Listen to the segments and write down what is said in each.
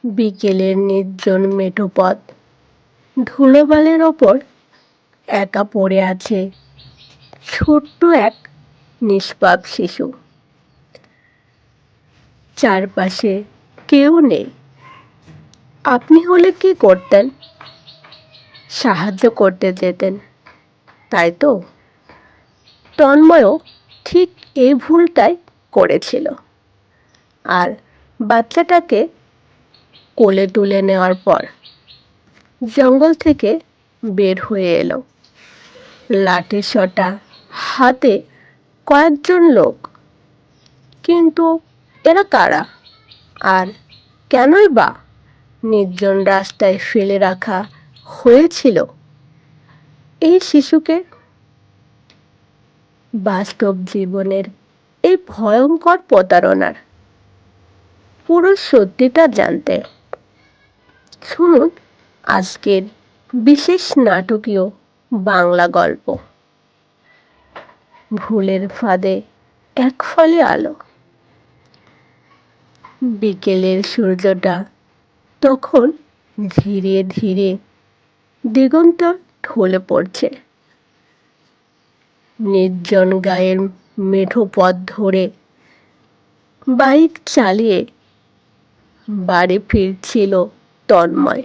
বিকেলের নির্জন মেঠো পথ, ধুলোবালির ওপর একা পড়ে আছে ছোট্ট এক নিষ্পাপ শিশু। চারপাশে কেউ নেই। আপনি হলে কি করতেন? সাহায্য করতে যেতেন, তাই তো? তন্ময়ও ঠিক এই ভুলটাই করেছিল। আর বাচ্চাটাকে কোলে তুলে নেওয়ার পর জঙ্গল থেকে বের হয়ে এলো, লাঠি সোঁটা হাতে কয়েকজন লোক। কিন্তু এরা কারা? আর কেনই বা নির্জন রাস্তায় ফেলে রাখা হয়েছিল এই শিশুকে? বাস্তব জীবনের এই ভয়ঙ্কর প্রতারণার পুরো সত্যিটা জানতে শুনুন আজকের বিশেষ নাটকীয় বাংলা গল্প, ভুলের ফাঁদে এক ফলে আলো। বিকেলের সূর্যটা তখন ধীরে ধীরে দিগন্ত ঢলে পড়ছে। নির্জন গায়ের মেঠো পথ ধরে বাইক চালিয়ে বাড়ি ফিরছিল তন্ময়।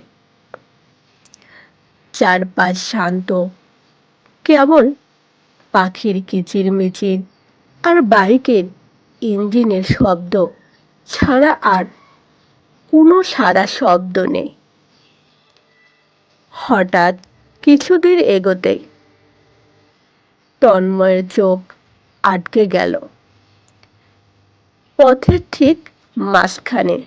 চারপাশ শান্ত, কেবল পাখির কিচিরমিচির আর বাইকের ইঞ্জিনের শব্দ ছাড়া আর কোনো সারা শব্দ নেই। হঠাৎ কিছুদূর এগোতেই তন্ময়ের চোখ আটকে গেল পথের ঠিক মাঝখানে।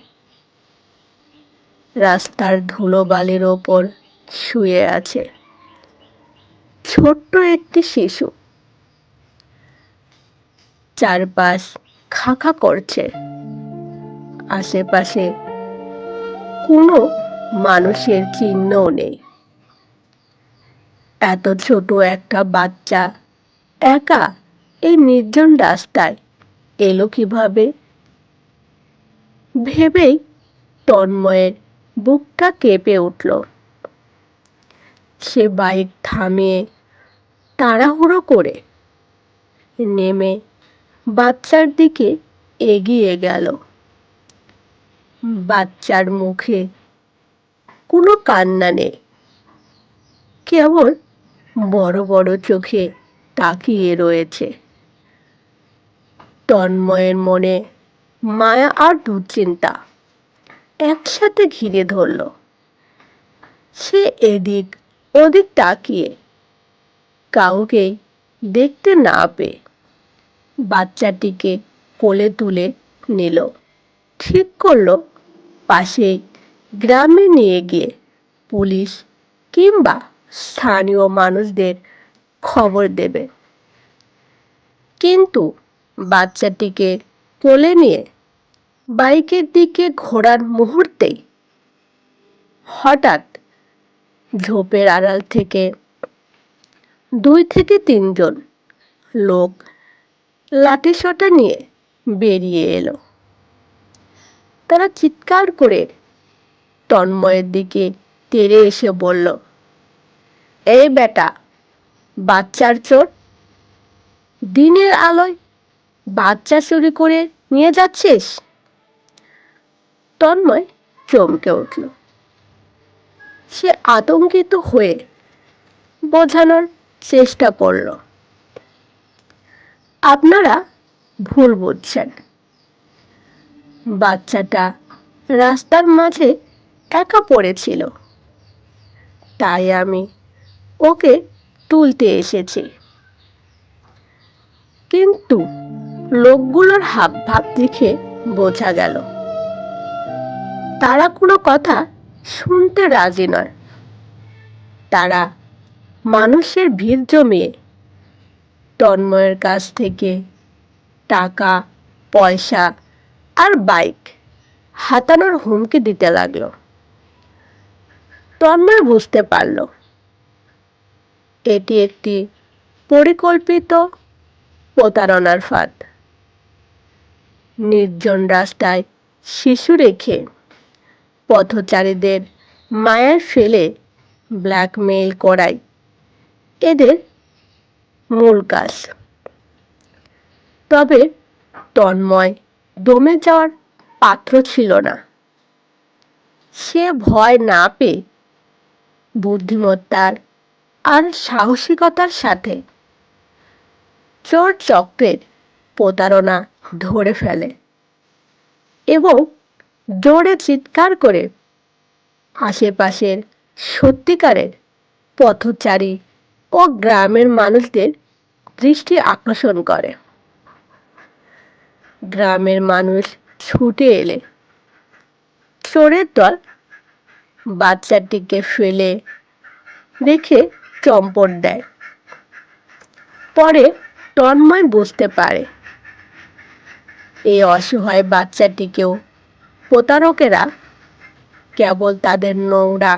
রাস্তার ধুলোবালির ওপর শুয়ে আছে ছোট্ট একটি শিশু। চারপাশ খাঁ করছে, আশেপাশে কোনো মানুষের চিহ্নও নেই। এত ছোট একটা বাচ্চা একা এই নির্জন রাস্তায় এলো কিভাবে? ভেবেই তন্ময়ের বুকটা কেঁপে উঠল। সে বাইক থামিয়ে তাড়াহুড়ো করে নেমে বাচ্চার দিকে এগিয়ে গেল। বাচ্চার মুখে কোনো কান্না নেই, কেবল বড় বড় চোখে তাকিয়ে রয়েছে। তন্ময়ের মনে মায়া আর দুশ্চিন্তা একসাথে ঘিরে ধরল। সে এদিক ওদিক তাকিয়ে কাউকে দেখতে না পেয়ে বাচ্চাটিকে কোলে তুলে নিল। ঠিক করলো পাশে গ্রামে নিয়ে গিয়ে পুলিশ কিংবা স্থানীয় মানুষদের খবর দেবে। কিন্তু বাচ্চাটিকে কোলে নিয়ে বাইকের দিকে ঘোরার মুহূর্তেই হঠাৎ ঝোপের আড়াল থেকে 2 থেকে 3 জন লোক লাঠিসোঁটা নিয়ে বেরিয়ে এলো। তারা চিৎকার করে তন্ময়ের দিকে তেড়ে এসে বলল, এই বেটা, বাচ্চার চোর, দিনের আলোয় বাচ্চা চুরি করে নিয়ে যাচ্ছিস? তন্ময় চমকে উঠল। সে আতঙ্কিত হয়ে বোঝানোর চেষ্টা করল, আপনারা ভুল বুঝছেন। বাচ্চাটা রাস্তার মাঝে একা পড়েছিল, তাই আমি ওকে তুলতে এসেছি। কিন্তু লোকগুলোর হাবভাব দেখে বোঝা গেল তারা কোনো কথা শুনতে রাজি নয়। তারা মানুষের ভিড় জমিয়ে তন্ময়ের কাছ থেকে টাকা, পয়সা আর বাইক হাতানোর হুমকি দিতে লাগলো। তন্ময় বুঝতে পারল এটি একটি পরিকল্পিত প্রতারণার ফাঁদ। নির্জন রাস্তায় শিশু রেখে পথচারীদের মায়ায় ফেলে ব্ল্যাকমেইল করাই এদের মূল কাজ। তবে তন্ময় দমে যাওয়ার পাত্র ছিল না। সে ভয় না পেয়ে বুদ্ধিমত্তার আর সাহসিকতার সাথে চোর চক্রের প্রতারণা ধরে ফেলে এবং জোরে চিৎকার করে আশেপাশের সত্যিকারের পথচারী ও গ্রামের মানুষদের দৃষ্টি আকর্ষণ করে। গ্রামের মানুষ ছুটে এলে চোরের দল বাচ্চাটিকে ফেলে রেখে চম্পট দেয়। পরে তন্ময় বুঝতে পারে এই অসহায় বাচ্চাটিকেও প্রতারকেরা কেবল তাদের নোংরা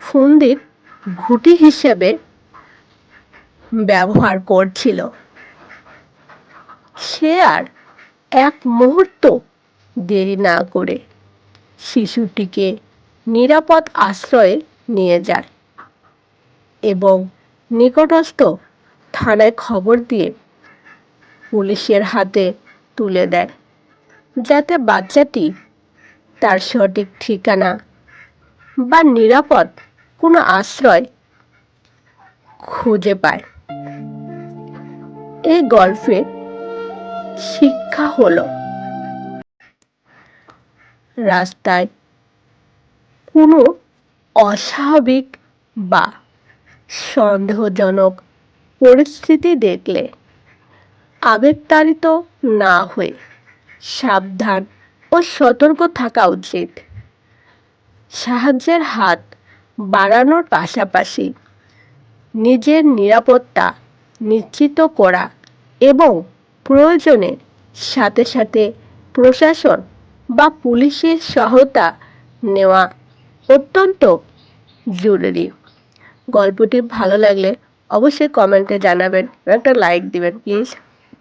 ফন্দির ঘুঁটি হিসেবে ব্যবহার করছিল। সে আর এক মুহূর্ত দেরি না করে শিশুটিকে নিরাপদ আশ্রয়ে নিয়ে যায় এবং নিকটস্থ থানায় খবর দিয়ে পুলিশের হাতে তুলে দেয়, যাতে বাচ্চাটি তার সঠিক ঠিকানা বা নিরাপদ কোনো আশ্রয় খুঁজে পায়। এই গল্পে শিক্ষা হলো রাস্তায় কোনো অস্বাভাবিক বা সন্দেহজনক পরিস্থিতি দেখলে আবেগতাড়িত না হয়ে সাবধান ও সতর্ক থাকা উচিত। সাহায্যের হাত বাড়ানোর পাশাপাশি নিজের নিরাপত্তা নিশ্চিত করা এবং প্রয়োজনে সাথে সাথে প্রশাসন বা পুলিশের সহায়তা নেওয়া অত্যন্ত জরুরি। গল্পটি ভালো লাগলে অবশ্যই কমেন্টে জানাবেন, একটা লাইক দিবেন প্লিজ।